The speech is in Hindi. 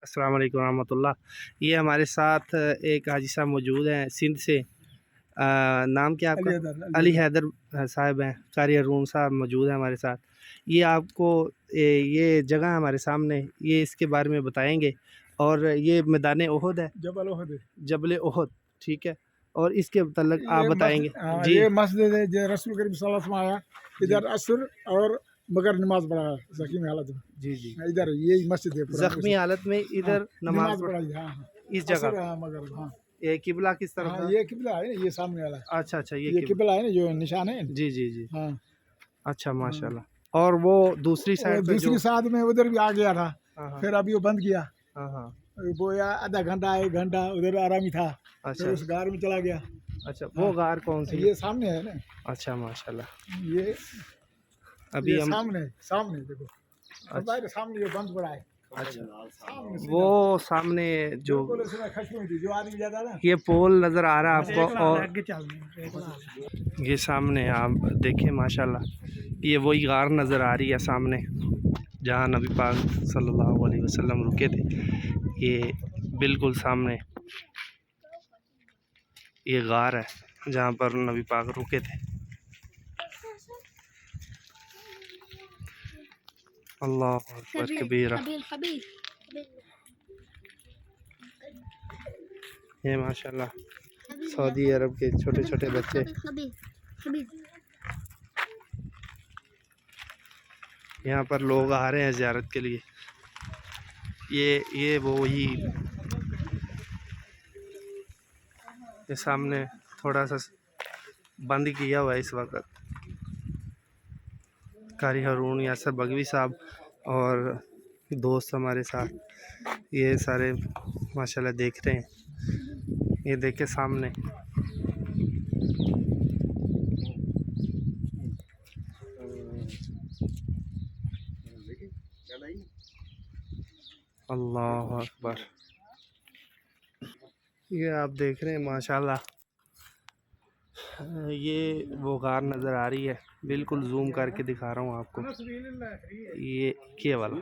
अस्सलाम वालेकुम रहमतुल्लाह। ये हमारे साथ एक हाजी साहब मौजूद हैं सिंध से। नाम क्या आपका? अली हैदर साहब हैं। कारी अरून साहब मौजूद हैं हमारे साथ। ये आपको ये जगह हमारे सामने, ये इसके बारे में बताएंगे। और ये मैदान ओहद है, जबल ओहद है। जबल ओहद, ठीक है। और इसके मतलब आप बताएंगे जी। ये मस्जिद है जो रसूल करीम सल्लल्लाहु अलैहि वसल्लम आया, इधर असर और मगर नमाज पढ़ा जख्मी हालत में। जी जी, इधर ये मस्जिद है जख्मी हालत में इधर नमाज पढ़ाई। हाँ इस जगह मगर हाँ ये किबला किस तरफ हाँ था? ये किबला है ना, ये सामने वाला। अच्छा अच्छा, ये किबला है ना, जो निशान है। जी जी जी। हाँ अच्छा माशाल्लाह। और वो दूसरी साइड पे दूसरी साइड में उधर भी आ गया था, हाँ फिर अभी वो बंद किया। हाँ हाँ। वो या आधा घंटा 1 घंटा उधर आराम ही था, अच्छा फिर उस गार में चला गया। अच्छा, वो गार कौन सी? ये सामने है ना। अच्छा माशाल्लाह। ये अभी ये हम सामने देखो। अच्छा सामने ये बंद पड़ा है। अच्छा, वो सामने जो जो आदमी जाता ना, ये पोल नज़र आ रहा है आपको, और ये सामने आप देखें माशाल्लाह, ये वही गार नज़र आ रही है सामने जहाँ नबी पाक सल्लल्लाहु अलैहि वसल्लम रुके थे। ये बिल्कुल सामने ये गार है जहाँ पर नबी पाक रुके थे। अल्लाह अकबर कबीरा। ये माशाल्लाह सऊदी अरब के छोटे छोटे बच्चे, यहाँ पर लोग आ रहे हैं ज़ियारत के लिए। ये वो वही ये सामने थोड़ा सा बंद किया हुआ है इस वक्त। कारी हारून यासर बगवी साहब और दोस्त हमारे साथ, ये सारे माशाल्लाह देख रहे हैं। ये देखे सामने अल्लाह अकबर। ये आप देख रहे हैं माशाल्लाह, ये वो गार नज़र आ रही है, बिल्कुल जूम करके दिखा रहा हूँ आपको। ये वाला